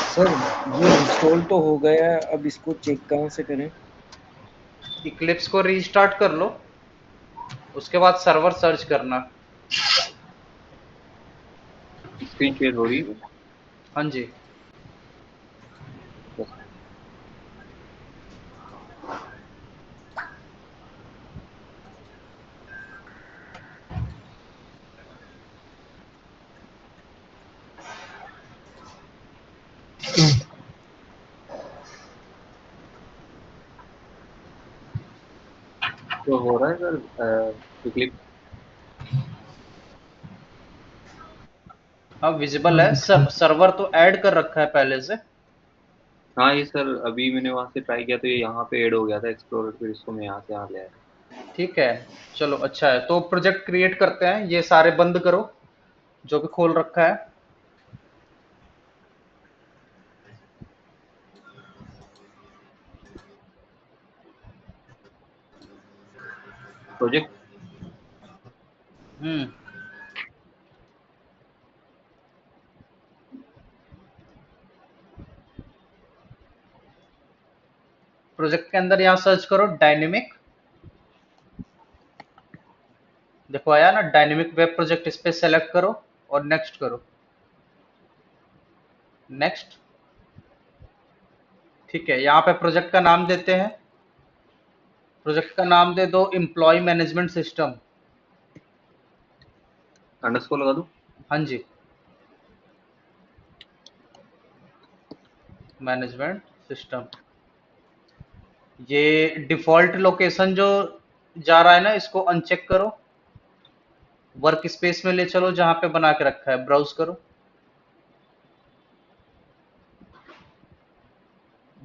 Sir ये install तो हो गया है, अब इसको चेक कहाँ से करें? इक्लिप्स को रीस्टार्ट कर लो, उसके बाद सर्वर सर्च करना। स्क्रीन शेयर हो रही है। हाँ जी। बस। तो हो रहा है सर क्लिक। हाँ विजिबल है, सर्वर तो ऐड कर रखा है पहले से। हाँ ये सर अभी मैंने वहां से ट्राई किया तो ये यहाँ पे ऐड हो गया था एक्सप्लोरर, फिर इसको मैं यहाँ से यहाँ ले आया। ठीक है, चलो अच्छा है। तो प्रोजेक्ट क्रिएट करते हैं, ये सारे बंद करो जो भी खोल रखा है। प्रोजेक्ट। हम्म। प्रोजेक्ट के अंदर यहाँ सर्च करो डायनेमिक, देखो आया ना डायनेमिक वेब प्रोजेक्ट, इस पे सेलेक्ट करो और नेक्स्ट करो। नेक्स्ट। ठीक है, यहाँ पे प्रोजेक्ट का नाम देते हैं। प्रोजेक्ट का नाम दे दो एम्प्लॉय मैनेजमेंट सिस्टम। अंडरस्कोर लगा दूं। हाँ जी, मैनेजमेंट सिस्टम। ये डिफॉल्ट लोकेशन जो जा रहा है ना, इसको अनचेक करो। वर्क स्पेस में ले चलो जहां पे बना के रखा है, ब्राउज करो।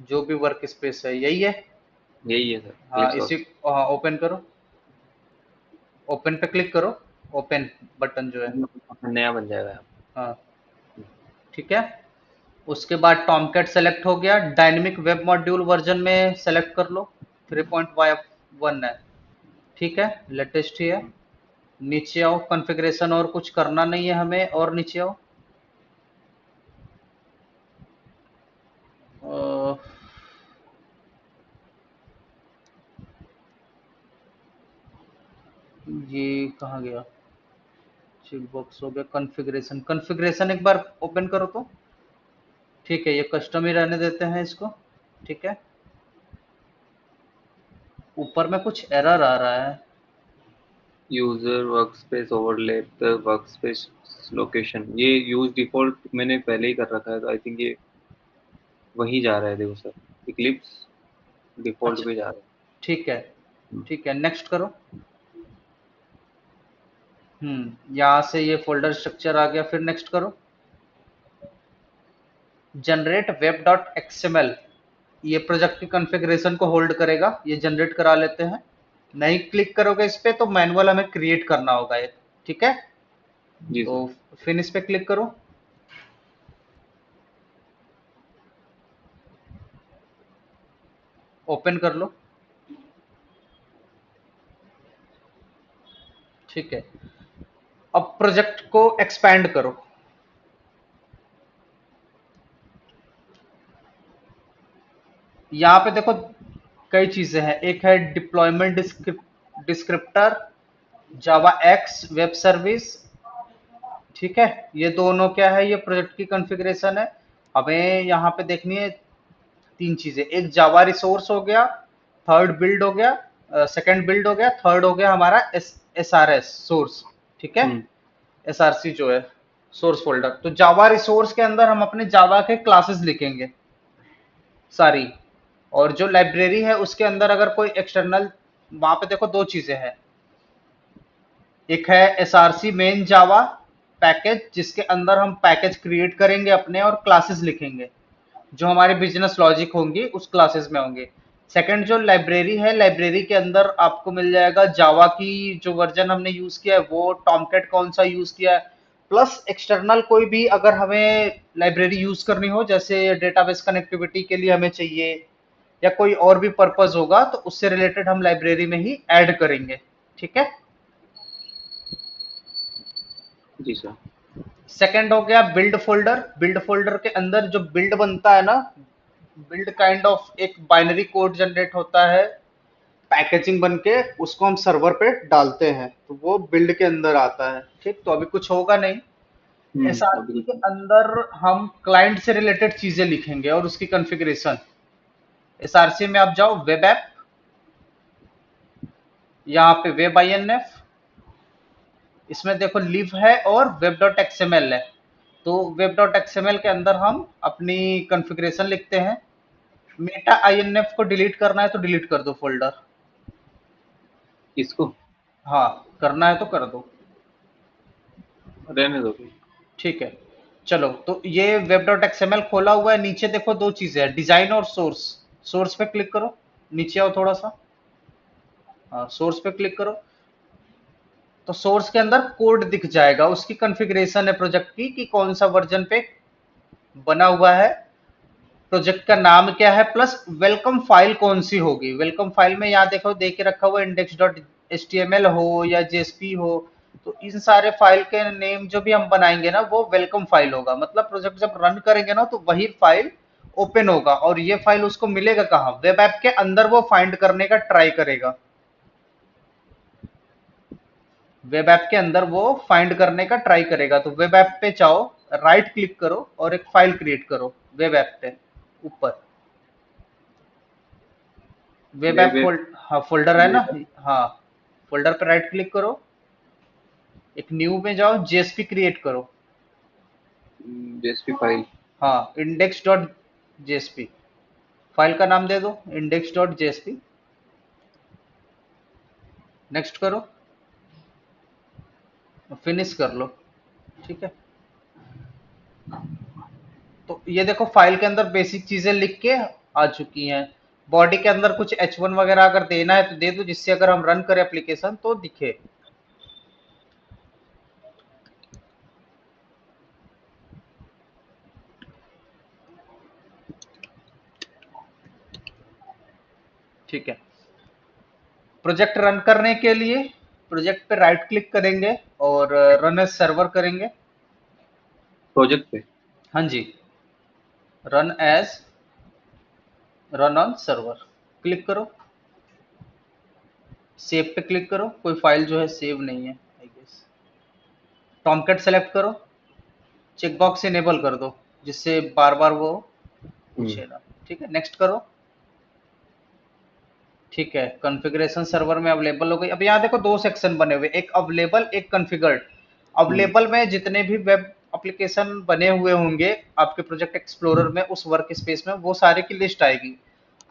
जो भी वर्क स्पेस है यही है। यही है सर हाँ क्लिप्स इसी, वर्क्स। हाँ ओपन करो। ओपन पे क्लिक करो, ओपन बटन जो है। नया बन जाएगा यहाँ हाँ ठीक है। उसके बाद टॉमकैट सेलेक्ट हो गया, डायनेमिक वेब मॉड्यूल वर्जन में सेलेक्ट कर लो, 3.1 है। ठीक है, लेटेस्ट ही है। नीचे आओ, कॉन्फ़िगरेशन और कुछ करना नहीं है हमें, और नीचे आओ। अ, ये कहाँ गया? चेक बॉक्स हो गया, कॉन्फ़िगरेशन। कॉन्फ़िगरेशन एक बार ओपन करो तो। ठीक है, ये कस्टम ही रहने देते हैं इसको। ठीक है, ऊपर में कुछ एरर आ रहा है। User workspace overlap the workspace location, ये यूज डिफॉल्ट मैंने पहले ही कर रखा है तो आई थिंक ये वही जा रहा है, देखो सर इक्लिप्स डिफॉल्ट अच्छा पे जा रहा ठीक है। है। ठीक है, नेक्स्ट करो। यहाँ से ये फोल्डर स्ट्रक्चर आ गया, फिर नेक्स्ट करो। जनरेट वेब डॉट एक्सएमएल, ये प्रोजेक्ट की कॉन्फ़िगरेशन को होल्ड करेगा, ये जनरेट करा लेते हैं। नहीं क्लिक करोगे इस पे तो मैनुअल हमें क्रिएट करना होगा ये। ठीक है, जी तो सर। फिनिश पे क्लिक करो। ओपन कर लो। ठीक है, अब प्रोजेक्ट को एक्सपैंड करो। यहाँ पे देखो कई चीजें हैं, एक है डिप्लॉयमेंट डिस्क्रिप्टर, जावा एक्स वेब सर्विस। ठीक है, ये दोनों क्या है, ये प्रोजेक्ट की कॉन्फ़िगरेशन है। हमें यहाँ पे देखनी है तीन चीजें, एक जावा रिसोर्स हो गया, थर्ड बिल्ड हो गया, सेकंड बिल्ड हो गया, थर्ड हो गया हमारा एस आर एस सोर्स। ठीक है, हम्म। एस आर सी जो है सोर्स फोल्डर। तो जावा रिसोर्स के अंदर हम अपने जावा के क्लासेस लिखेंगे सारी, और जो लाइब्रेरी है उसके अंदर अगर कोई एक्सटर्नल, वहां पे देखो दो चीजें हैं। एक है S R C main Java package, जिसके अंदर हम पैकेज क्रिएट करेंगे अपने और क्लासेस लिखेंगे, जो हमारे बिजनेस लॉजिक होंगी उस क्लासेस में होंगे। सेकंड जो लाइब्रेरी है, लाइब्रेरी के अंदर आपको मिल जाएगा जावा की जो वर्जन हमने यूज किया है वो, टॉमकैट कौन सा यूज किया है, प्लस एक्सटर्नल कोई भी अगर हमें लाइब्रेरी यूज करनी हो, जैसे डेटाबेस कनेक्टिविटी के लिए हमें चाहिए, या कोई और भी पर्पस होगा तो उससे रिलेटेड हम लाइब्रेरी में ही ऐड करेंगे। ठीक है, जी सर। सेकंड हो गया बिल्ड फोल्डर। बिल्ड फोल्डर के अंदर जो बिल्ड बनता है ना, बिल्ड काइंड ऑफ एक बाइनरी कोड जनरेट होता है पैकेजिंग बन के, उसको हम सर्वर पे डालते हैं, तो वो बिल्ड के अंदर आता है। ठीक, तो अभी कुछ होगा नहीं। अभी एसआरसी कुछ के नहीं। अंदर हम क्लाइंट से रिलेटेड चीजें लिखेंगे और उसकी कॉन्फ़िगरेशन। एसआरसी में आप जाओ, वेब ऐप, यहाँ पे वेब आईएनएफ, इसमें देखो लिव है और वेब डॉट एक्सएमएल है। तो वेब डॉट एक्सएमएल के अंदर हम अपनी कॉन्फ़िगरेशन लिखते हैं। मेटा आईएनएफ को डिलीट करना है तो डिलीट कर दो फोल्डर। इसको हाँ, करना है तो कर दो। रहने दो भाई। ठीक है, चलो, तो ये वेब डॉट एक्सएमएल खोला हुआ है। नीचे देखो दो चीजें हैं, डिजाइन और सोर्स। सोर्स पे क्लिक करो, नीचे आओ थोड़ा सा। हाँ, सोर्स पे क्लिक करो, तो सोर्स के अंदर कोड दिख जाएगा, उसकी कॉन्फ़िगरेशन है प्रोजेक्ट की कि कौन सा वर्जन पे बना हुआ है, प्रोजेक्ट का नाम क्या है, प्लस वेलकम फाइल कौन सी होगी। वेलकम फाइल में यहाँ देखो दे के रखा हुआ index dot H T M L हो या जेएसपी हो, तो इन सारे फाइल के नेम जो भी हम बनाएंगे ना वो वेलकम फाइल होगा। मतलब प्रोजेक्ट जब रन करेंगे ना तो वही फाइल ओपन होगा, और ये फाइल उसको मिलेगा कहाँ, वेब ऐप के अंदर वो फाइंड करने का ट्राई करेगा। वेब ऐप के अंदर वो फाइंड करने का ट्राई करेगा। तो वेब ऐप पे जाओ, राइट क्लिक करो और एक फाइल क्रिएट करो वेब ऐप पे ऊपर। वेब वेब ऐप ऐप हाँ, फोल्डर है ना। वेब हाँ, फोल्डर पे राइट क्लिक करो, एक न्यू में जाओ, जेएसपी क्रिएट करो। JSP file. हाँ, इंडेक्स डॉट जेएसपी, फाइल का नाम दे दो इंडेक्स डॉट जेएसपी। नेक्स्ट करो, फिनिश कर लो। ठीक है, तो ये देखो फाइल के अंदर बेसिक चीजें लिख के आ चुकी हैं। बॉडी के अंदर कुछ H1 वगैरह अगर देना है तो दे दो, जिससे अगर हम रन करें एप्लीकेशन तो दिखे। ठीक है, प्रोजेक्ट रन करने के लिए प्रोजेक्ट पे राइट क्लिक करेंगे और रन एज सर्वर करेंगे। प्रोजेक्ट पे हाँ जी, run as, run on server click करो, सेव पे क्लिक करो। कोई फाइल जो है सेव नहीं है आई गेस। टॉमकेट सेलेक्ट करो, चेकबॉक्स इनेबल कर दो, जिससे बार बार वो हम्म पूछे ना। ठीक है, नेक्स्ट करो। ठीक है, कॉन्फ़िगरेशन सर्वर में अवेलेबल हो गई। अब यहाँ देखो दो सेक्शन बने हुए, एक अवेलेबल एक कॉन्फ़िगर्ड। हम्म अवेलेबल में जितने भी वेब एप्लीकेशन बने हुए होंगे आपके प्रोजेक्ट एक्सप्लोरर में, उस वर्क स्पेस में, वो सारे की लिस्ट आएगी।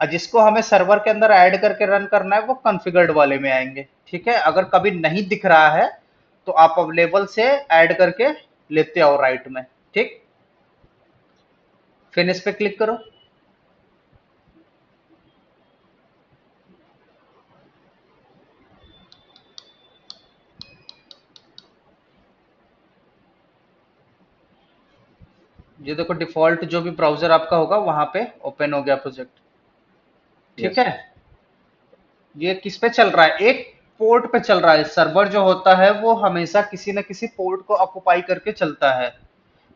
और जिसको हमें सर्वर के अंदर ऐड करके रन करना है वो कॉन्फ़िगर्ड वाले में आएंगे। ठीक है, अगर कभी नहीं दिख रहा है तो आप अवेलेबल से ऐड करके लेते आओ राइट में। ठीक, फिनिश पे क्लिक करो। ये देखो डिफॉल्ट जो भी ब्राउजर आपका होगा वहां पे ओपन हो गया प्रोजेक्ट। ठीक यस। है, ये किस पे चल रहा है, एक पोर्ट पे चल रहा है। सर्वर जो होता है वो हमेशा किसी न किसी पोर्ट को ऑक्युपाई करके चलता है।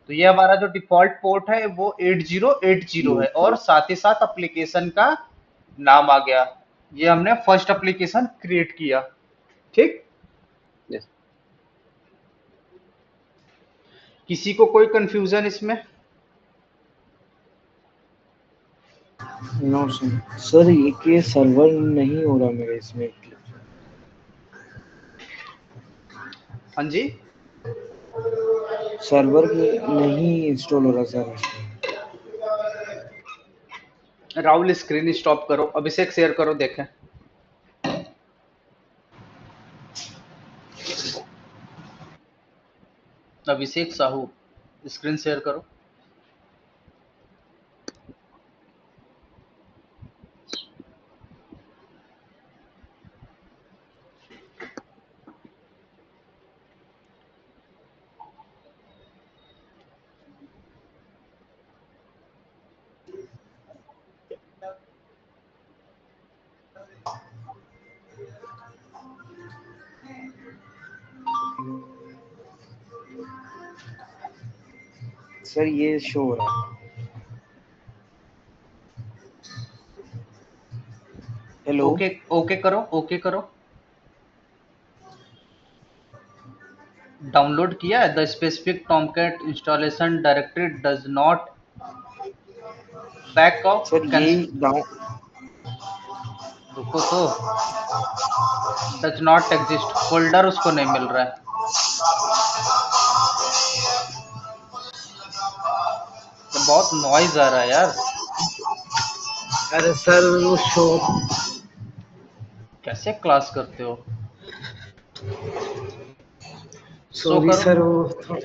तो ये हमारा जो डिफॉल्ट पोर्ट है वो 8080 है, और साथ ही साथ एप्लीकेशन का नाम आ गया। ये हमने फर्स्ट एप्लीकेशन क्रिएट किया। ठीक, यस। किसी को कोई कंफ्यूजन इसमें? No sir. सर ये के सर्वर नहीं हो रहा मेरे इसमें। हाँ जी, सर्वर नहीं इंस्टॉल हो रहा सर इसमें। राहुल स्क्रीन स्टॉप करो, अभिषेक शेयर करो देखें। अभिषेक साहू स्क्रीन शेयर करो। सर ये शो हो रहा है। हेलो। ओके ओके करो, ओके करो। डाउनलोड किया है? The specific Tomcat installation directory does not back of sir can. ये डाउन रुको तो, डज नॉट एग्जिस्ट फोल्डर उसको नहीं मिल रहा है। तो बहुत नॉइज आ रहा है यार। अरे सर वो शो। कैसे क्लास करते हो? शो सॉरी करो, सर वो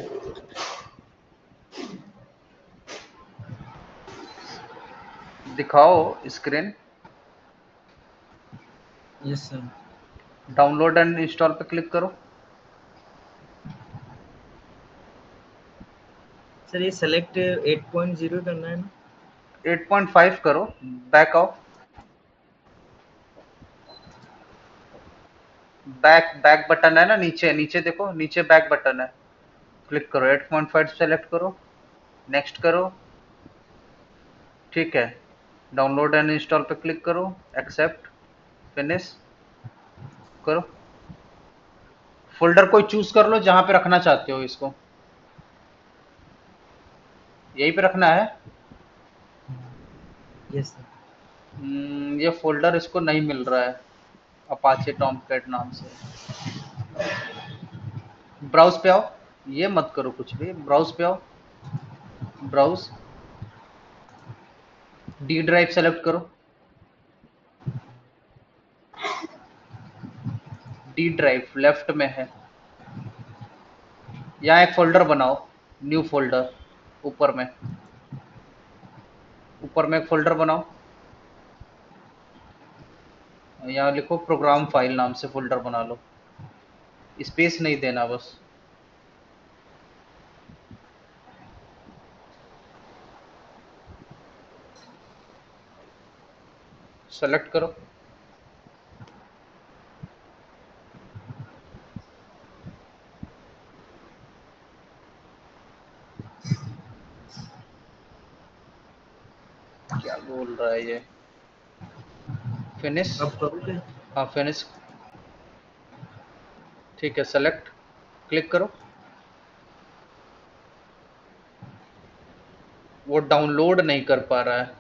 दिखाओ screen. Yes sir. Download and install पे क्लिक करो। सर ये सेलेक्ट 8.0 करना है ना? 8.5 करो, back of. Back back button है ना, नीचे नीचे देखो, नीचे बैक बटन है, क्लिक करो। 8.5 सेलेक्ट करो, नेक्स्ट करो। ठीक है, डाउनलोड एंड इंस्टॉल पे क्लिक करो, एक्सेप्ट, फिनिश करो। फोल्डर कोई चूज कर लो जहां पे रखना चाहते हो इसको। यहीं पे रखना है। Yes sir. ये फोल्डर इसको नहीं मिल रहा है, अपाचे टॉमकैट नाम से। ब्राउज पे आओ, ये मत करो कुछ भी, ब्राउज पे आओ। ब्राउज, डी ड्राइव सेलेक्ट करो। डी ड्राइव लेफ्ट में है। यहाँ एक फोल्डर बनाओ, न्यू फोल्डर। ऊपर में, ऊपर में एक फोल्डर बनाओ। यहाँ लिखो प्रोग्राम फाइल नाम से फोल्डर बना लो, स्पेस नहीं देना बस। सेलेक्ट करो। क्या बोल रहा है ये? फिनिश। अब करोगे? हाँ फिनिश। ठीक है, सेलेक्ट, क्लिक करो। वो डाउनलोड नहीं कर पा रहा है।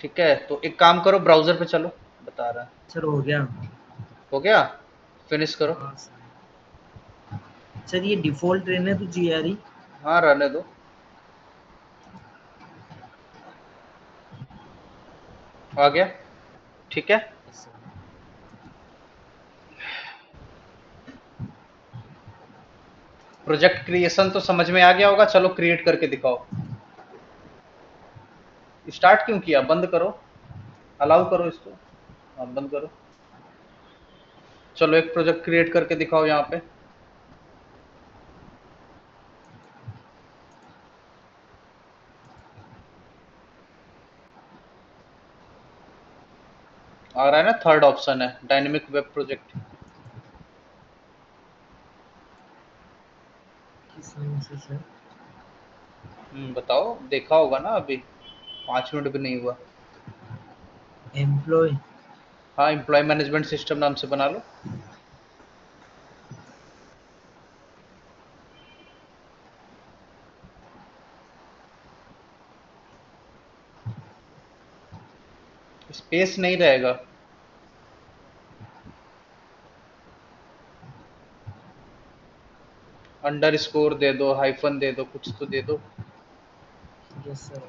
ठीक है, तो एक काम करो, ब्राउजर पे चलो, बता रहा है। सर हो गया। हो गया, फिनिश करो। हाँ सर ये डिफॉल्ट रहने तो जी आ रही। हाँ रहने दो। आ गया, ठीक है। प्रोजेक्ट क्रिएशन तो समझ में आ गया होगा, चलो क्रिएट करके दिखाओ। स्टार्ट क्यों किया? बंद करो, अलाउ करो इसको। हाँ बंद करो। चलो एक प्रोजेक्ट क्रिएट करके दिखाओ यहाँ पे। आ रहा है ना, थर्ड ऑप्शन है डायनेमिक वेब प्रोजेक्ट। किस नाम से सर? बताओ, देखा होगा ना अभी, 5 मिनट भी नहीं हुआ। एम्प्लॉय। हाँ, एम्प्लॉय मैनेजमेंट सिस्टम नाम से बना लो। स्पेस नहीं रहेगा। अंडर स्कोर दे दो, हाइफन दे दो, कुछ तो दे दो। Yes sir.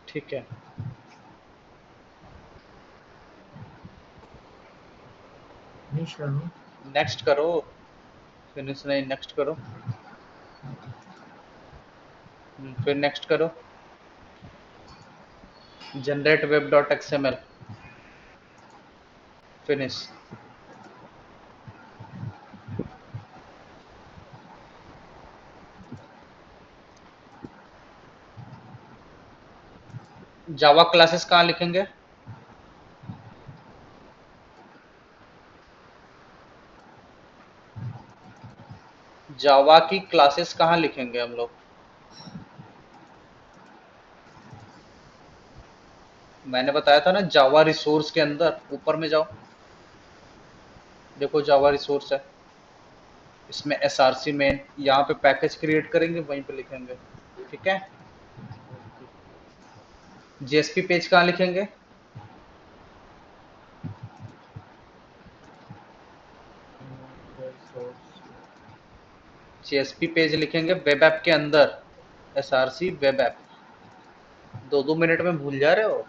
ठीक है, फिनिश कर लो। नेक्स्ट करो। फिनिश नहीं, नेक्स्ट करो। फिर नेक्स्ट करो। Generate web dot XML, finish. Java classes कहाँ लिखेंगे? जावा की क्लासेस कहाँ लिखेंगे हम लोग? मैंने बताया था ना, जावा रिसोर्स के अंदर ऊपर में जाओ, देखो जावा रिसोर्स है, इसमें एसआरसी मेन, यहाँ पे पैकेज क्रिएट करेंगे वहीं पे लिखेंगे। ठीक है। जेएसपी पेज कहाँ लिखेंगे? जेएसपी पेज लिखेंगे वेब ऐप के अंदर, एसआरसी वेब ऐप। 2-2 मिनट में भूल जा रहे हो?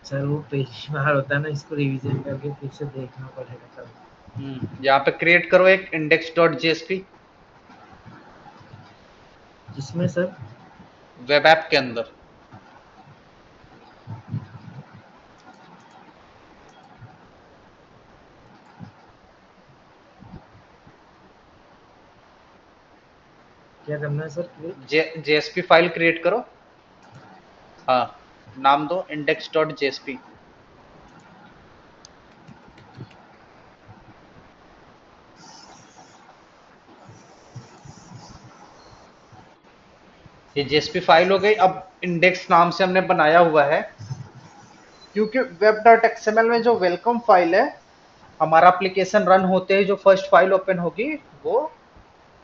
सर वो पेज बाहर होता है ना, इसको रिवीजन करके फिर से देखना पड़ेगा तब। यहाँ पे क्रिएट करो एक इंडेक्स डॉट जेएसपी जिसमें सर वेब ऐप के अंदर। क्या करना है sir? Click. JSP file create करो। हाँ, नाम दो इंडेक्स डॉट जेएसपी। ये जेएसपी फाइल हो गई। अब इंडेक्स नाम से हमने बनाया हुआ है, क्योंकि वेब डॉट एक्सएमएल में जो वेलकम फाइल है, हमारा एप्लीकेशन रन होते ही जो फर्स्ट फाइल ओपन होगी वो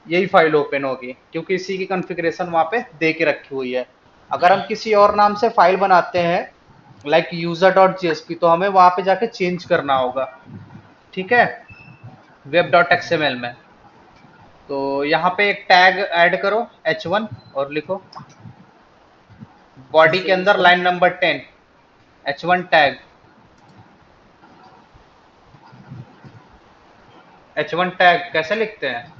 यही फाइल ओपन होगी, क्योंकि इसी की कॉन्फ़िगरेशन वहां पे दे के रखी हुई है। अगर हम किसी और नाम से फाइल बनाते हैं लाइक यूजर डॉट जेएसपी, तो हमें वहां पे जाके चेंज करना होगा। ठीक है, वेब डॉट एक्सएमएल में। तो यहाँ पे एक टैग ऐड करो h1 और लिखो बॉडी के किससे अंदर किसका? Line number 10 h1 tag. h1 tag कैसे लिखते हैं?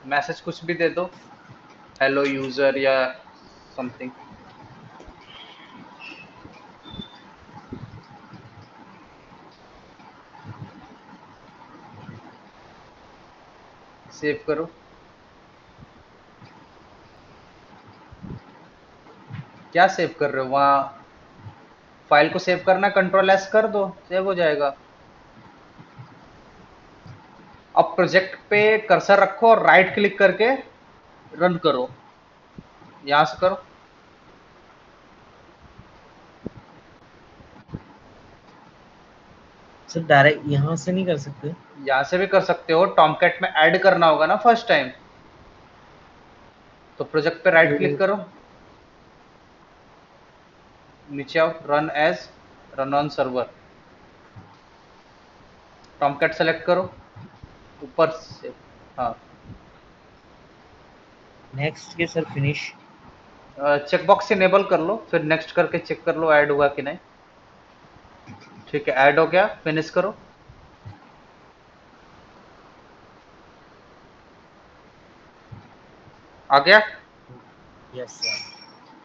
मैसेज कुछ भी दे दो, हेलो यूजर या समथिंग। सेव करो। क्या सेव कर रहे हो वहाँ? फाइल को सेव करना, कंट्रोल एस कर दो, सेव हो जाएगा। अब प्रोजेक्ट पे कर्सर रखो और राइट क्लिक करके रन करो। यहां से करो। सर डायरेक्ट यहाँ से नहीं कर सकते? यहां से भी कर सकते हो, टॉमकैट में ऐड करना होगा ना फर्स्ट टाइम, तो प्रोजेक्ट पे राइट क्लिक करो, नीचे आओ, run as, run on server, Tomcat select करो ऊपर से। हाँ, नेक्स्ट के सर फिनिश। चेकबॉक्स इनेबल कर लो, फिर नेक्स्ट करके चेक कर लो ऐड हुआ कि नहीं। ठीक है, ऐड हो गया, फिनिश करो। आ गया। Yes sir.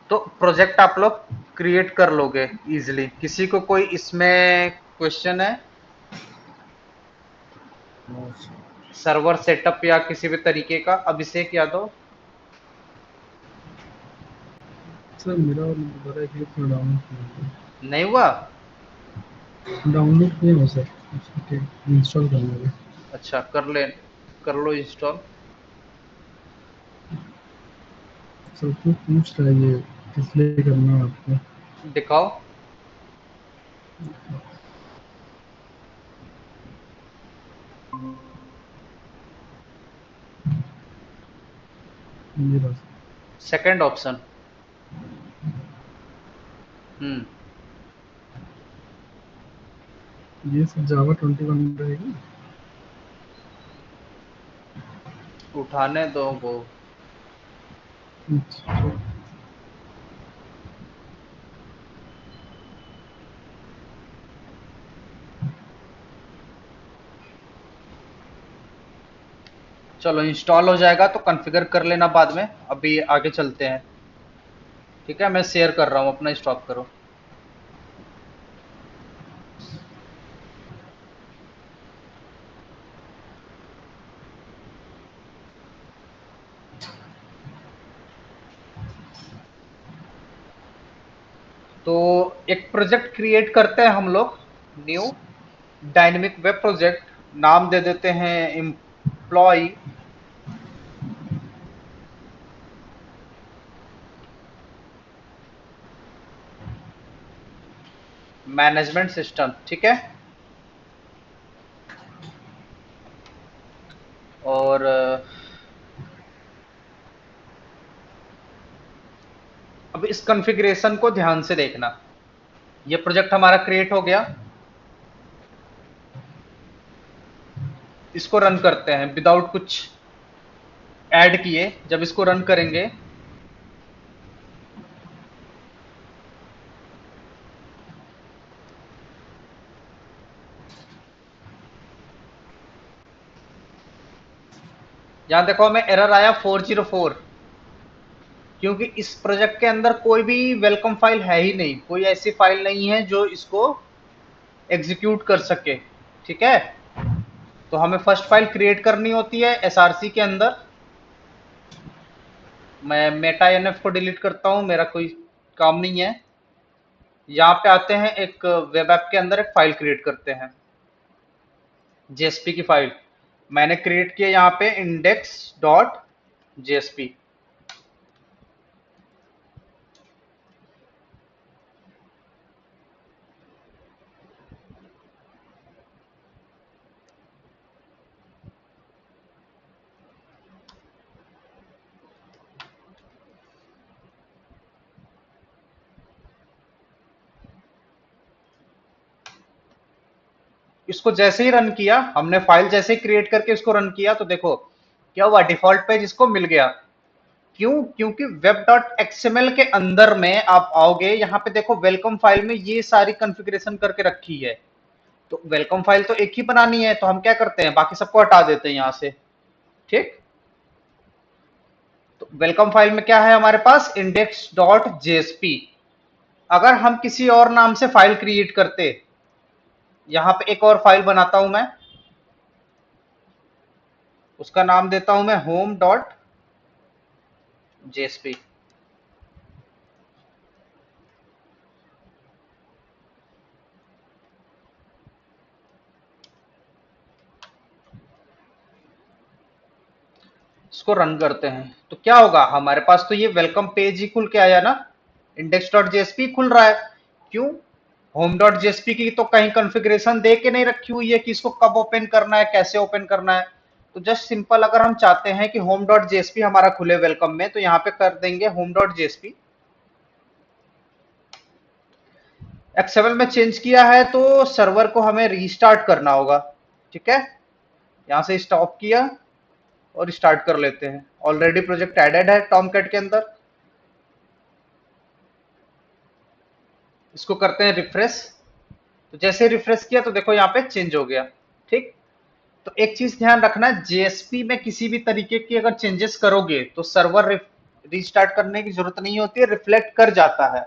तो प्रोजेक्ट आप लोग क्रिएट कर लोगे इजीली। किसी को कोई इसमें क्वेश्चन है? No sir. सर्वर सेटअप या किसी भी तरीके का? अभिषेक यादव। सर मेरा दोबारा एक लिंक डाउनलोड नहीं हुआ? नहीं हो सर, इंस्टॉल करना है। अच्छा, कर लो इंस्टॉल। सर तो पूछ रहा है ये किस लिए करना है आपको। दिखाओ। ये बस सेकंड ऑप्शन। हम्म। ये सर जावा 21 रहेगी। उठाने दो वो। अच्छा, चलो इंस्टॉल हो जाएगा तो कॉन्फ़िगर कर लेना बाद में, अभी आगे चलते हैं। ठीक है, मैं शेयर कर रहा हूँ, अपना स्टॉप करो। तो एक प्रोजेक्ट क्रिएट करते हैं हम लोग, न्यू डायनेमिक वेब प्रोजेक्ट, नाम दे देते हैं एम्प्लॉय मैनेजमेंट सिस्टम, ठीक है। और अब इस कॉन्फ़िगरेशन को ध्यान से देखना। ये प्रोजेक्ट हमारा क्रिएट हो गया, इसको रन करते हैं विदाउट कुछ ऐड किए। जब इसको रन करेंगे यहां देखो हमें एरर आया 404, क्योंकि इस प्रोजेक्ट के अंदर कोई भी वेलकम फाइल है ही नहीं, कोई ऐसी फाइल नहीं है जो इसको एग्जीक्यूट कर सके, ठीक है। तो हमें फर्स्ट फाइल क्रिएट करनी होती है एसआरसी के अंदर। मैं मेटा एनएफ को डिलीट करता हूं, मेरा कोई काम नहीं है। यहाँ पे आते हैं, एक वेब ऐप के अंदर एक फाइल क्रिएट करते हैं, जेएसपी की फाइल मैंने क्रिएट किया यहाँ पे index.jsp। इसको जैसे ही रन किया हमने, फाइल जैसे ही क्रिएट करके इसको रन किया, तो देखो क्या हुआ, डिफॉल्ट पेज इसको मिल गया। क्यों? क्योंकि web.xml के अंदर में आप आओगे, यहाँ पे देखो वेलकम फाइल में ये सारी कॉन्फ़िगरेशन करके रखी है। तो वेलकम फाइल तो एक ही बनानी है, तो हम क्या करते हैं, बाकी सबको हटा देते हैं यहाँ से, ठीक। तो वेलकम फाइल में क्या है हमारे पास, index.jsp। अगर हम किसी और नाम से फाइल क्रिएट करते, यहां पे एक और फाइल बनाता हूं मैं, उसका नाम देता हूं मैं home.jsp। इसको रन करते हैं तो क्या होगा, हमारे पास तो ये वेलकम पेज ही खुल के आया ना, index.jsp खुल रहा है। क्यों? home.jsp की तो कहीं कॉन्फ़िगरेशन दे के नहीं रखी हुई है कि इसको कब ओपन करना है, कैसे ओपन करना है। तो जस्ट सिंपल, अगर हम चाहते हैं कि home.jsp हमारा खुले वेलकम में, तो यहाँ पे कर देंगे home.jsp। एक्सएमएल में चेंज किया है तो सर्वर को हमें रीस्टार्ट करना होगा, ठीक है। यहां से स्टॉप किया और स्टार्ट कर लेते हैं। ऑलरेडी प्रोजेक्ट एडेड है टॉमकैट के अंदर, इसको करते हैं रिफ्रेश। तो जैसे रिफ्रेश किया तो देखो यहाँ पे चेंज हो गया, ठीक। तो एक चीज ध्यान रखना, जेएसपी में किसी भी तरीके की अगर चेंजेस करोगे तो सर्वर रीस्टार्ट करने की जरूरत नहीं होती है, रिफ्लेक्ट कर जाता है।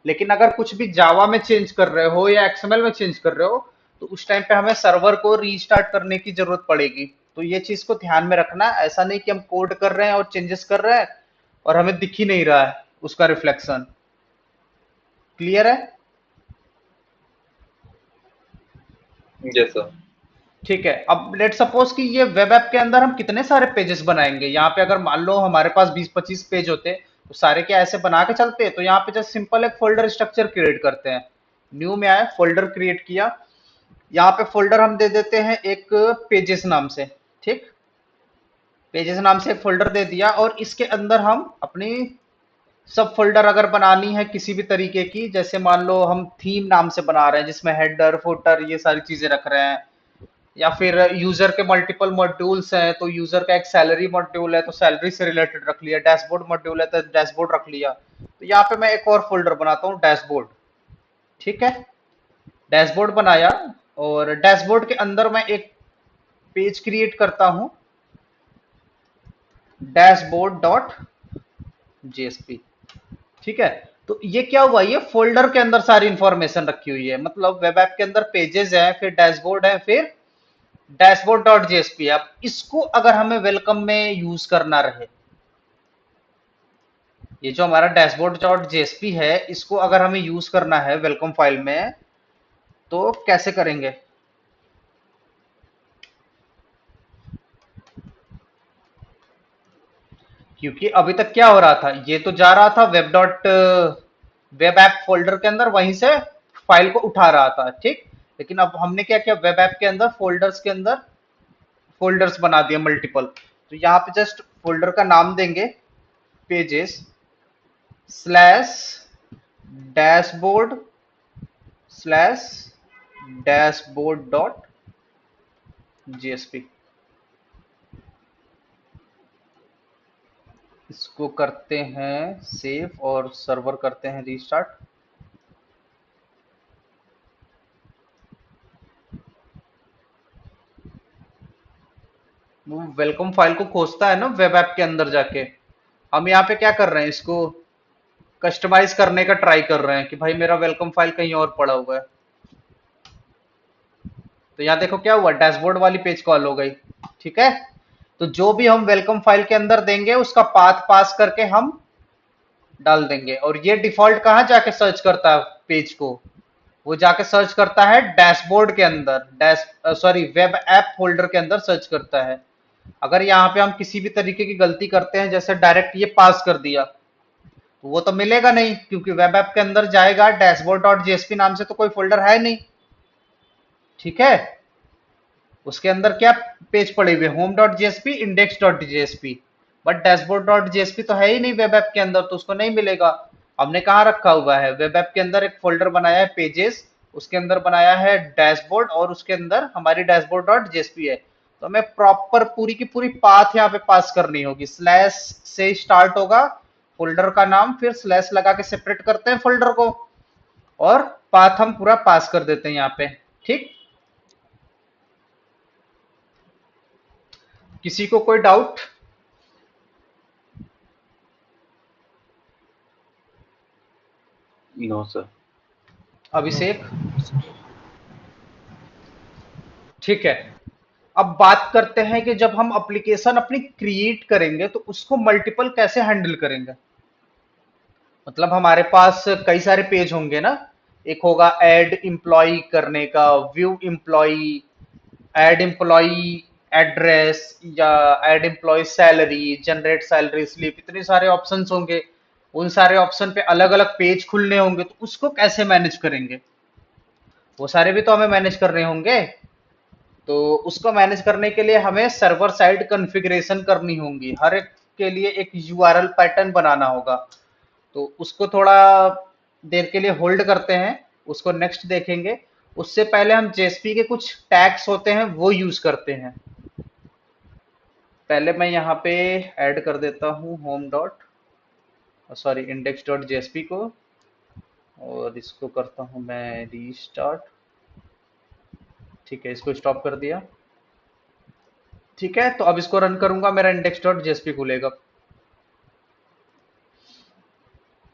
लेकिन अगर कुछ भी जावा में चेंज कर रहे हो या एक्सएमएल में चेंज कर रहे हो, तो उस टाइम पे हमें सर्वर को रीस्टार्ट करने की जरूरत पड़ेगी। तो ये चीज को ध्यान में रखना, ऐसा नहीं कि हम कोड कर रहे हैं और चेंजेस कर रहे हैं और हमें दिख ही नहीं रहा है उसका रिफ्लेक्शन। क्लियर है? Yes sir. ठीक है। अब लेट सपोज कि ये वेब ऐप के अंदर हम कितने सारे पेजेस बनाएंगे। यहाँ पे अगर मान लो हमारे पास 20-25 पेज होते तो सारे क्या ऐसे बना के चलते। तो यहाँ पे जस्ट सिंपल एक फोल्डर स्ट्रक्चर क्रिएट करते हैं। न्यू में आए, फोल्डर क्रिएट किया, यहाँ पे फोल्डर हम दे देते हैं एक पेजेस नाम से, ठीक। पेजेस नाम से एक फोल्डर दे दिया और इसके अंदर हम अपनी सब फोल्डर अगर बनानी है किसी भी तरीके की, जैसे मान लो हम थीम नाम से बना रहे हैं जिसमें हेडर फुटर ये सारी चीजें रख रहे हैं, या फिर यूजर के मल्टीपल मॉड्यूल्स हैं तो यूजर का एक सैलरी मॉड्यूल है तो सैलरी से रिलेटेड रख लिया, डैशबोर्ड मॉड्यूल है तो डैशबोर्ड रख लिया। तो यहाँ पे मैं एक और फोल्डर बनाता हूँ डैशबोर्ड, ठीक है। डैशबोर्ड बनाया और डैशबोर्ड के अंदर मैं एक पेज क्रिएट करता हूँ, dashboard.jsp, ठीक है। तो ये क्या हुआ, ये फोल्डर के अंदर सारी इंफॉर्मेशन रखी हुई है। मतलब वेब ऐप के अंदर पेजेस है, फिर डैशबोर्ड है, फिर dashboard.jsp। अब इसको अगर हमें वेलकम में यूज करना रहे, ये जो हमारा डैशबोर्ड डॉट जेएसपी है, इसको अगर हमें यूज करना है वेलकम फाइल में, तो कैसे करेंगे? क्योंकि अभी तक क्या हो रहा था, ये तो जा रहा था वेब ऐप फोल्डर के अंदर, वहीं से फाइल को उठा रहा था, ठीक। लेकिन अब हमने क्या किया, वेब ऐप के अंदर फोल्डर्स के अंदर फोल्डर्स बना दिए मल्टीपल। तो यहाँ पे जस्ट फोल्डर का नाम देंगे pages slash dashboard slash dashboard dot JSP. इसको करते हैं सेव और सर्वर करते हैं रीस्टार्ट। वो वेलकम फाइल को खोजता है ना वेब ऐप के अंदर जाके। हम यहाँ पे क्या कर रहे हैं, इसको कस्टमाइज करने का ट्राई कर रहे हैं कि भाई मेरा वेलकम फाइल कहीं और पड़ा हुआ है। तो यहाँ देखो क्या हुआ, डैशबोर्ड वाली पेज कॉल हो गई, ठीक है। तो जो भी हम वेलकम फाइल के अंदर देंगे उसका पाथ पास करके हम डाल देंगे। और ये डिफॉल्ट कहाँ जाके सर्च करता है पेज को, वो जाके सर्च करता है डैशबोर्ड के अंदर, वेब ऐप फोल्डर के अंदर सर्च करता है। अगर यहाँ पे हम किसी भी तरीके की गलती करते हैं, जैसे डायरेक्ट ये पास कर दिया, तो वो तो मिलेगा नहीं, क्योंकि वेब ऐप के अंदर जाएगा, डैशबोर्ड डॉट जेएसपी नाम से तो कोई फोल्डर है नहीं, ठीक है। उसके अंदर क्या पेज पड़े हुए, home dot JSP, index dot JSP, but dashboard dot JSP तो है ही नहीं वेब ऐप के अंदर, तो उसको नहीं मिलेगा। हमने कहाँ रखा हुआ है, वेब ऐप के अंदर एक फोल्डर बनाया है पेजेस, उसके अंदर बनाया है डैशबोर्ड, और उसके अंदर हमारी डैशबोर्ड डॉट जेएसपी है। तो हमें प्रॉपर पूरी की पूरी पाथ यहाँ पे पास करनी होगी। स्लैश से स्टार्ट होगा फोल्डर का नाम, फिर स्लैश लगा के सेपरेट करते हैं फोल्डर को, और पाथ हम पूरा पास कर देते हैं यहाँ पे, ठीक। किसी को कोई डाउट? No sir. अभिषेक? ठीक है। अब बात करते हैं कि जब हम एप्लीकेशन अपनी क्रिएट करेंगे तो उसको मल्टीपल कैसे हैंडल करेंगे। मतलब हमारे पास कई सारे पेज होंगे ना, एक होगा ऐड एम्प्लॉय करने का, view employee, add employee address, या add employee salary, generate salary slip, इतने सारे ऑप्शंस होंगे। उन सारे ऑप्शन पे अलग अलग पेज खुलने होंगे, तो उसको कैसे मैनेज करेंगे, वो सारे भी तो हमें मैनेज करने होंगे। तो उसको मैनेज करने के लिए हमें सर्वर साइड कॉन्फ़िगरेशन करनी होगी, हर एक के लिए एक यूआरएल पैटर्न बनाना होगा। तो उसको थोड़ा देर के लिए होल्ड करते हैं, उसको नेक्स्ट देखेंगे। उससे पहले हम जेएसपी के कुछ टैग्स होते हैं वो यूज करते हैं। पहले मैं यहाँ पे ऐड कर देता हूँ home dot sorry index dot JSP को, और इसको करता हूँ मैं रीस्टार्ट। ठीक है, इसको स्टॉप कर दिया। ठीक है, तो अब इसको रन करूंगा, मेरा इंडेक्स डॉट जेएसपी खुलेगा।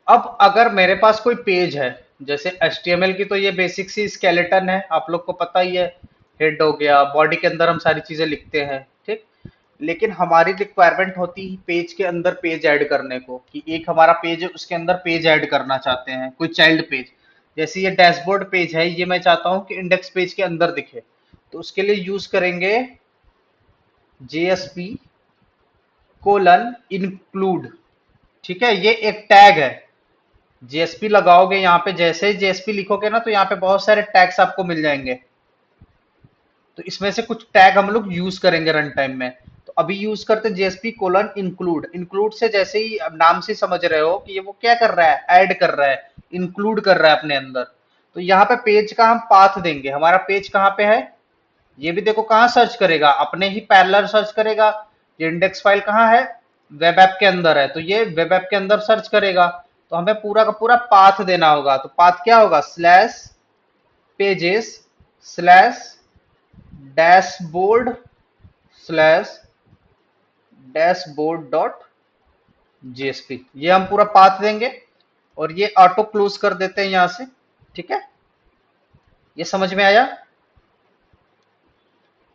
अब अगर मेरे पास कोई पेज है, जैसे HTML की तो ये बेसिक सी स्केलेटन है, आप लोग को पता ही है, हेड हो गया, बॉडी के अंदर हम सारी चीजें लिखते हैं, ठीक। लेकिन हमारी रिक्वायरमेंट होती है पेज के अंदर पेज ऐड करने को, कि एक हमारा पेज है उसके अंदर पेज ऐड करना चाहते हैं, कोई चाइल्ड पेज। जैसे ये डैशबोर्ड पेज है, ये मैं चाहता हूं कि इंडेक्स पेज के अंदर दिखे, तो उसके लिए यूज करेंगे JSP कोलन इंक्लूड। ठीक है, ये एक टैग है, JSP लगाओगे यहाँ पे, जैसे ही JSP लिखोगे ना, तो यहाँ पे बहुत सारे टैग्स आपको मिल जाएंगे। तो इसमें से कुछ टैग हम लोग यूज करेंगे रन टाइम में। तो अभी यूज करते हैं JSP कोलन इंक्लूड। इंक्लूड से जैसे ही अब नाम से समझ रहे हो कि ये वो क्या कर रहा है, ऐड कर रहा है, इंक्लूड कर रहा है अपने अंदर। तो यहाँ पे पेज का हम पाथ देंगे, हमारा पेज कहाँ पे है, ये भी देखो कहाँ सर्च करेगा, अपने ही पैरेलल सर्च करेगा। ये इंडेक्स फाइल कहाँ है, वेब ऐप के अंदर है, तो ये वेब ऐप के अंदर सर्च करेगा। तो हमें पूरा का पूरा पाथ देना होगा। तो पाथ क्या होगा, slash pages slash dashboard slash dashboard dot JSP, ये हम पूरा पाथ देंगे, और ये ऑटो क्लोज कर देते हैं यहां से। ठीक है, ये समझ में आया।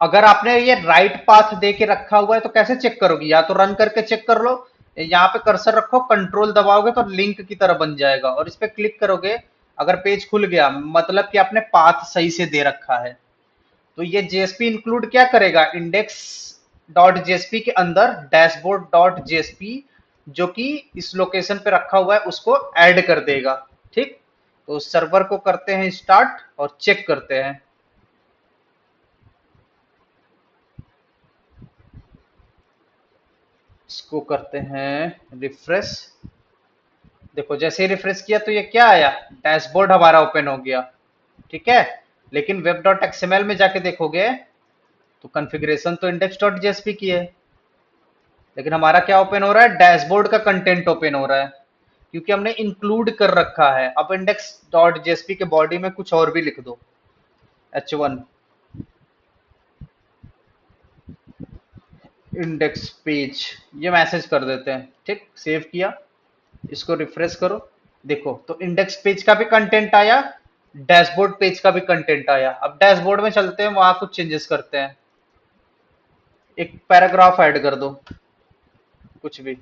अगर आपने ये राइट पाथ दे के रखा हुआ है तो कैसे चेक करोगी, या तो रन करके चेक कर लो, यहाँ पे कर्सर रखो, कंट्रोल दबाओगे तो लिंक की तरह बन जाएगा, और इस पे क्लिक करोगे, अगर पेज खुल गया मतलब कि आपने पाथ सही से दे रखा है। तो ये जेएसपी इंक्लूड क्या करेगा, इंडेक्स डॉट जेएसपी के अंदर डैशबोर्ड डॉट जेएसपी जो कि इस लोकेशन पे रखा हुआ है उसको ऐड कर देगा। ठीक, तो सर्वर को करते हैं स्टार्ट और चेक करते हैं। इसको करते हैं रिफ्रेश। देखो जैसे ही रिफ्रेश किया तो ये क्या आया, डैशबोर्ड हमारा ओपन हो गया। ठीक है, लेकिन वेब डॉट एक्सएमएल में जाके देखोगे तो कॉन्फ़िगरेशन तो इंडेक्स डॉट जेएसपी की है, लेकिन हमारा क्या ओपन हो रहा है, डैशबोर्ड का कंटेंट ओपन हो रहा है, क्योंकि हमने इंक्लूड कर रखा है। अब इंडेक्स डॉट जेएसपी के बॉडी में कुछ और भी लिख दो, h1 इंडेक्स पेज, ये मैसेज कर देते हैं। ठीक, सेव किया, इसको रिफ्रेश करो, देखो तो इंडेक्स पेज का भी कंटेंट आया, डैशबोर्ड पेज का भी कंटेंट आया। अब डैशबोर्ड में चलते हैं, वहां कुछ चेंजेस करते हैं, एक पैराग्राफ ऐड कर दो, कुछ भी।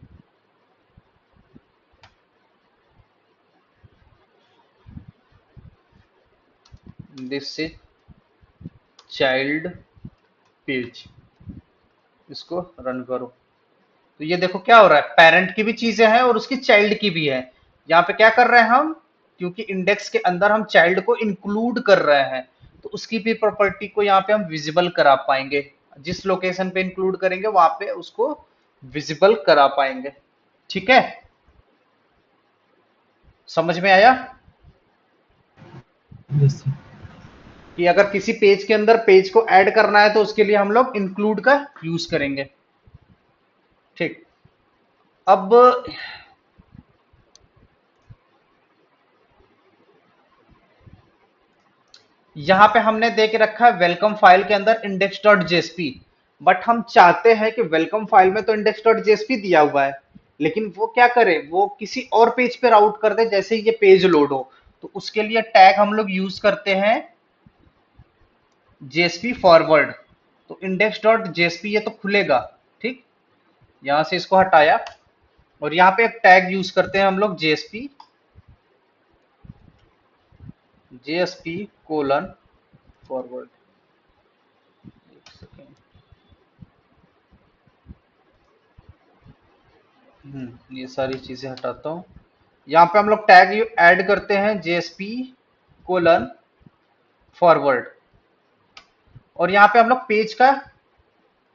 दिस इज चाइल्ड पेज, इसको रन करो। तो ये देखो क्या हो रहा है, पेरेंट की भी चीजें हैं और उसकी चाइल्ड की भी है। यहाँ पे क्या कर रहे हैं हम, क्योंकि इंडेक्स के अंदर हम चाइल्ड को इंक्लूड कर रहे हैं, तो उसकी भी प्रॉपर्टी को यहाँ पे हम विजिबल करा पाएंगे। जिस लोकेशन पे इंक्लूड करेंगे वहां पे उसको विजिबल करा पाएंगे। ठीक है, समझ में आया यस सर। कि अगर किसी पेज के अंदर पेज को ऐड करना है तो उसके लिए हम लोग इंक्लूड का यूज करेंगे। ठीक, अब यहां पे हमने दे के रखा है वेलकम फाइल के अंदर इंडेक्स डॉट जेएसपी, बट हम चाहते हैं कि वेलकम फाइल में तो इंडेक्स डॉट जेएसपी दिया हुआ है, लेकिन वो क्या करे, वो किसी और पेज पे राउट कर दे जैसे ये पेज लोड हो। तो उसके लिए टैग हम लोग यूज करते हैं जेएसपी फॉरवर्ड। तो इंडेक्स डॉट जेएसपी ये तो खुलेगा। ठीक, यहां से इसको हटाया और यहाँ पे एक टैग यूज करते हैं हम लोग जेएसपी जेएसपी कोलन फॉरवर्ड। एक सेकेंड, ये सारी चीजें हटाता हूँ। यहाँ पे हम लोग टैग ऐड करते हैं जेएसपी कोलन फॉरवर्ड, और यहाँ पे हम लोग पेज का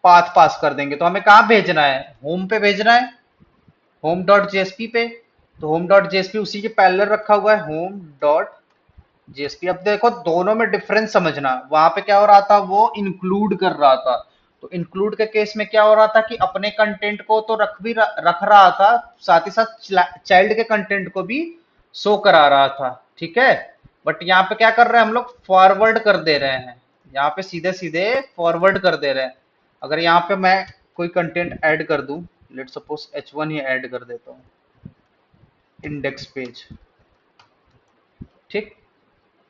पाथ पास कर देंगे। तो हमें कहाँ भेजना है, होम पे भेजना है, होम डॉट जेएसपी पे। तो होम डॉट जेएसपी उसी के पैरेलल रखा हुआ है, होम डॉट जेएसपी। अब देखो दोनों में डिफरेंस समझना, वहां पे क्या हो रहा था, वो इंक्लूड कर रहा था। तो इंक्लूड के केस में क्या हो रहा था कि अपने कंटेंट को तो रख रहा था, साथ ही साथ चाइल्ड के कंटेंट को भी शो करा रहा था। ठीक है, बट यहाँ पे क्या कर रहे हैं हम लोग, फॉरवर्ड कर दे रहे हैं, यहाँ पे सीधे सीधे फॉरवर्ड कर दे रहे हैं। अगर यहाँ पे मैं कोई कंटेंट ऐड कर दूं, लेट सपोज h1 ही ऐड कर देता हूँ, इंडेक्स पेज। ठीक,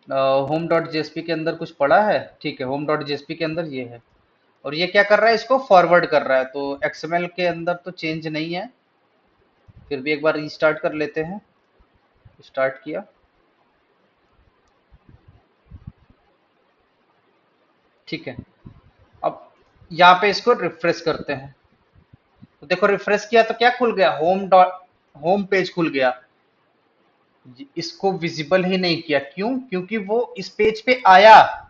होम डॉट जेएसपी के अंदर कुछ पड़ा है, ठीक है, होम डॉट जेएसपी के अंदर ये है, और ये क्या कर रहा है, इसको फॉरवर्ड कर रहा है। तो एक्सएमएल के अंदर तो चेंज नहीं है, फिर भी एक बार रीस्टार्ट कर लेते हैं। स्टार्ट किया, ठीक है। अब यहाँ पे इसको रिफ्रेश करते हैं, तो देखो रिफ्रेश किया तो क्या खुल गया, होम पेज खुल गया। इसको विजिबल ही नहीं किया, क्यों, क्योंकि वो इस पेज पे आया,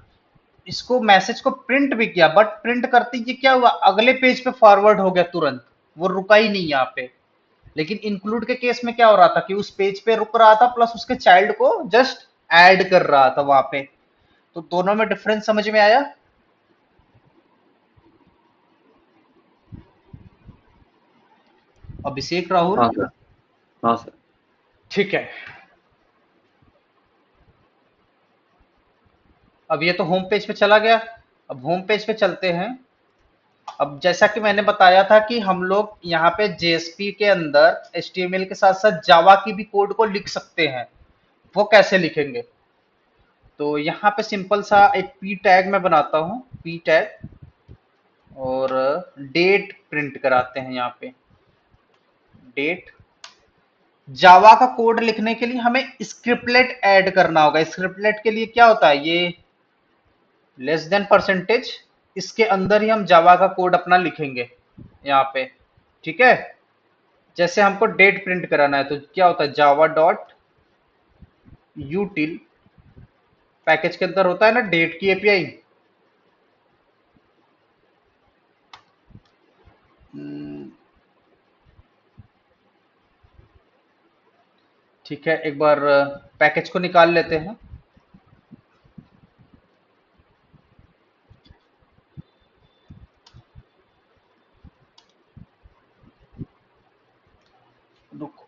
इसको मैसेज को प्रिंट भी किया, बट प्रिंट करते ये क्या हुआ, अगले पेज पे फॉरवर्ड हो गया तुरंत, वो रुका ही नहीं यहाँ पे। लेकिन इंक्लूड के केस में क्या हो रहा था कि उस पेज पे रुक रहा था, प्लस उसके चाइल्ड को जस्ट ऐड कर रहा था वहां पे। तो दोनों में डिफरेंस समझ में आया। अभिषेक राहुल, हाँ सर। हाँ सर। ठीक है। अब ये तो होम पेज पे चला गया, अब होम पेज पे चलते हैं। अब जैसा कि मैंने बताया था कि हम लोग यहाँ पे जेएसपी के अंदर एचटीएमएल के साथ साथ जावा की भी कोड को लिख सकते हैं। वो कैसे लिखेंगे, तो यहाँ पे सिंपल सा एक पी टैग मैं बनाता हूँ, पी टैग, और डेट प्रिंट कराते हैं यहाँ पे, डेट। जावा का कोड लिखने के लिए हमें स्क्रिप्टलेट ऐड करना होगा। स्क्रिप्टलेट के लिए क्या होता है, ये लेस देन परसेंटेज, इसके अंदर ही हम जावा का कोड अपना लिखेंगे यहाँ पे, ठीक है। जैसे हमको डेट प्रिंट कराना है तो क्या होता है, जावा डॉट यूटिल, पैकेज के अंदर होता है ना डेट की एपीआई। ठीक है, एक बार पैकेज को निकाल लेते हैं। रुको,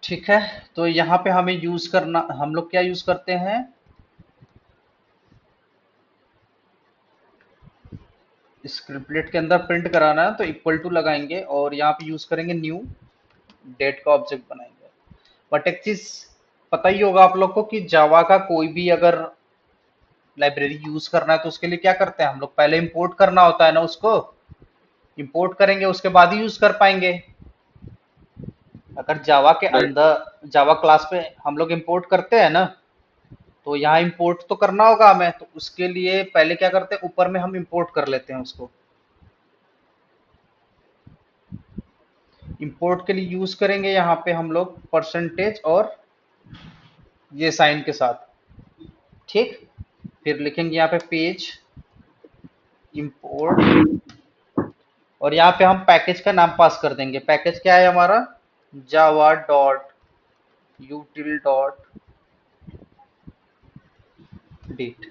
ठीक है। तो यहाँ पे हमें यूज करना, हम लोग क्या यूज करते हैं, स्क्रिप्टलेट के अंदर प्रिंट कराना है तो इक्वल टू लगाएंगे और यहाँ पे यूज करेंगे न्यू, डेट का ऑब्जेक्ट बनाएंगे। बट एक चीज पता ही होगा आप लोग को कि जावा का कोई भी अगर लाइब्रेरी यूज करना है तो उसके लिए क्या करते हैं हम लोग, पहले इंपोर्ट करना होता है ना, उसको इंपोर्ट करेंगे उसके बाद ही यूज कर पाएंगे। अगर जावा के राइट। अंदर जावा क्लास पे हम लोग इंपोर्ट करते हैं ना, तो यहाँ इंपोर्ट तो करना होगा हमें, तो उसके लिए पहले क्या करते हैं, ऊपर में हम इंपोर्ट कर लेते हैं उसको। इंपोर्ट के लिए यूज करेंगे यहाँ पे हम लोग परसेंटेज और ये साइन के साथ, ठीक। फिर लिखेंगे यहाँ पे पेज इंपोर्ट और यहाँ पे हम पैकेज का नाम पास कर देंगे। पैकेज क्या है हमारा, Java dot util dot date,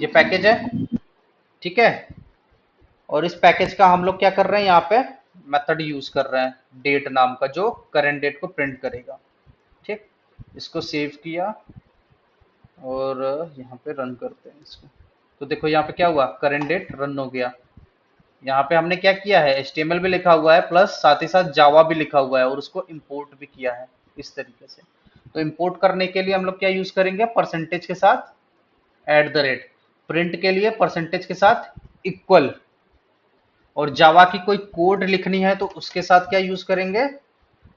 ये पैकेज है, ठीक है। और इस पैकेज का हम लोग क्या कर रहे हैं, यहाँ पे मेथड यूज कर रहे हैं डेट नाम का, जो करंट डेट को प्रिंट करेगा, ठीक। इसको सेव किया और यहाँ पे रन करते हैं इसको। तो देखो यहाँ पे क्या हुआ, करंट डेट रन हो गया। यहाँ पे हमने क्या किया है, HTML भी लिखा हुआ है प्लस साथ ही साथ जावा भी लिखा हुआ है और उसको इंपोर्ट भी किया है इस तरीके से। तो इंपोर्ट करने के लिए हम लोग क्या यूज करेंगे, परसेंटेज के साथ एट द रेट, प्रिंट के लिए परसेंटेज के साथ इक्वल, और जावा की कोई कोड लिखनी है तो उसके साथ क्या यूज करेंगे,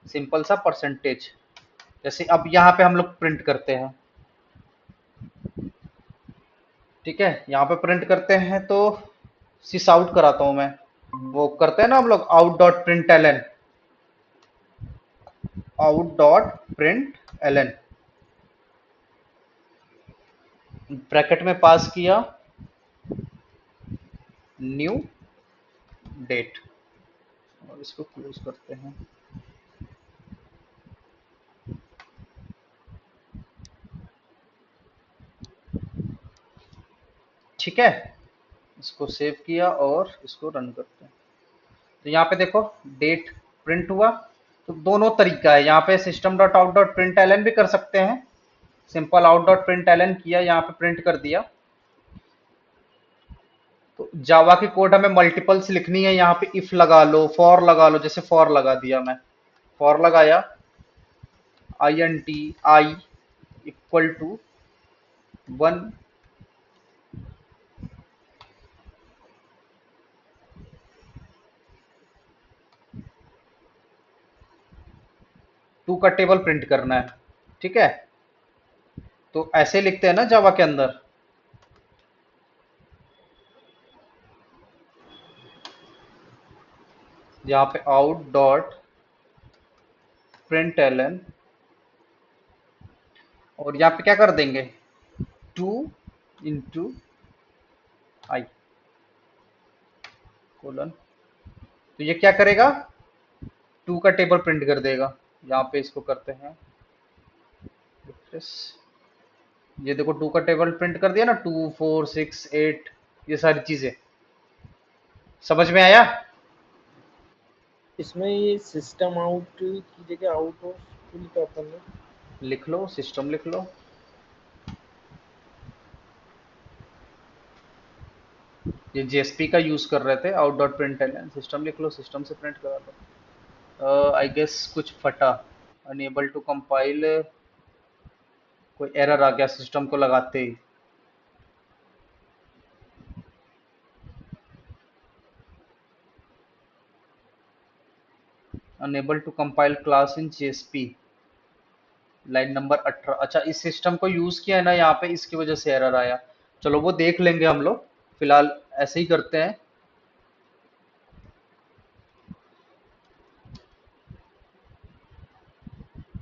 सिंपल सा परसेंटेज। जैसे अब यहाँ पे हम लोग प्रिंट करते हैं, ठीक है, यहाँ पे प्रिंट करते हैं तो सिस आउट कराता हूं मैं, वो करते हैं ना हम लोग out dot println, out dot println, bracket में पास किया न्यू डेट और इसको क्लोज करते हैं। ठीक है, इसको सेव किया और इसको रन करते हैं। तो यहाँ पे देखो डेट प्रिंट हुआ। तो दोनों तरीका है, यहाँ पे system dot out dot println भी कर सकते हैं, simple out dot println किया, यहाँ पे प्रिंट कर दिया। तो जावा की कोड हमें मल्टीपल्स लिखनी है, यहाँ पे इफ लगा लो, फॉर लगा लो, जैसे फॉर लगा दिया मैं, फॉर लगाया int i equal to 1, two का टेबल प्रिंट करना है, ठीक है। तो ऐसे लिखते हैं ना जावा के अंदर, यहाँ पे आउट डॉट प्रिंट एलन और यहाँ पे क्या कर देंगे 2 इंटू आई कोलन। तो ये क्या करेगा, 2 का टेबल प्रिंट कर देगा। यहाँ पे इसको करते हैं रिफ्रेश, ये देखो 2 का टेबल प्रिंट कर दिया ना, 2 4 6 8 ये सारी चीजें। समझ में आया? इसमें ये सिस्टम आउट की जगह आउट ऑफ फुल का अपन ने लिख लो, सिस्टम लिख लो। ये जेएसपी का यूज कर रहे थे, आउट डॉट प्रिंटलन, सिस्टम लिख लो, सिस्टम से प्रिंट करा लो। आई गेस कुछ फटा, अनेबल टू कंपाइल, कोई एरर आ गया सिस्टम को लगाते ही। Unable to compile class in JSP, line number 18। अच्छा, इस सिस्टम को यूज किया है ना यहाँ पे, इसकी वजह से एरर आया। चलो वो देख लेंगे हम लोग, फिलहाल ऐसे ही करते हैं।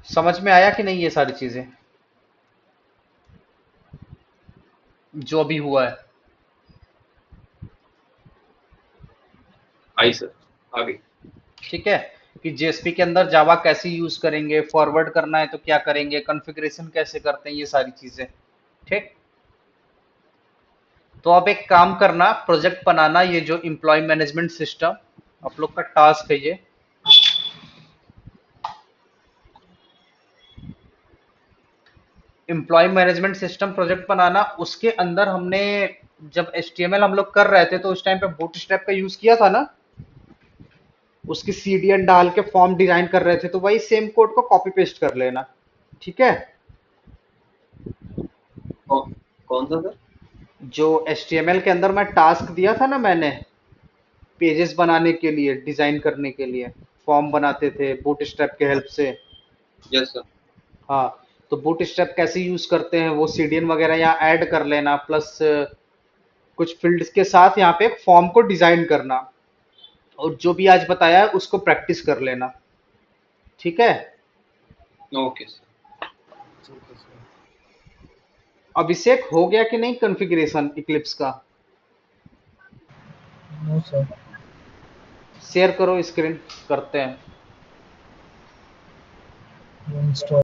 समझ में आया कि नहीं ये सारी चीजें जो अभी हुआ है? आई सर, आगे। ठीक है, कि जेएसपी के अंदर जावा कैसे यूज करेंगे, फॉरवर्ड करना है तो क्या करेंगे, कॉन्फ़िगरेशन कैसे करते हैं, ये सारी चीजें। ठीक, तो अब एक काम करना, प्रोजेक्ट बनाना, ये जो एम्प्लॉय मैनेजमेंट सिस्टम आप लोग का टास्क है, ये एम्प्लॉय मैनेजमेंट सिस्टम प्रोजेक्ट बनाना। उसके अंदर हमने जब एचटीएमएल हम लोग कर रहे थे तो उस टाइम पे बूटस्ट्रैप का यूज किया था ना, उसकी सीडीएन डाल के फॉर्म डिजाइन कर रहे थे, तो वही सेम कोड को कॉपी पेस्ट कर लेना। ठीक है, कौन सा सर? जो एचटीएमएल के अंदर मैं टास्क दिया था ना मैंने, पेजेस बनाने के लिए, डिजाइन करने के लिए, फॉर्म बनाते थे बूटस्ट्रैप के हेल्प से। Yes sir. हाँ, तो बूटस्ट्रैप कैसे यूज करते हैं, वो सीडीएन वगैरह यहाँ ऐड कर लेना, प्लस कुछ फील्ड्स के साथ यहाँ पे एक फॉर्म को डिजाइन करना, और जो भी आज बताया है उसको प्रैक्टिस कर लेना। ठीक है, ओके सर। अभिषेक हो गया कि नहीं कॉन्फ़िगरेशन इक्लिप्स का? No sir. शेयर करो स्क्रीन, करते हैं। इंस्टॉल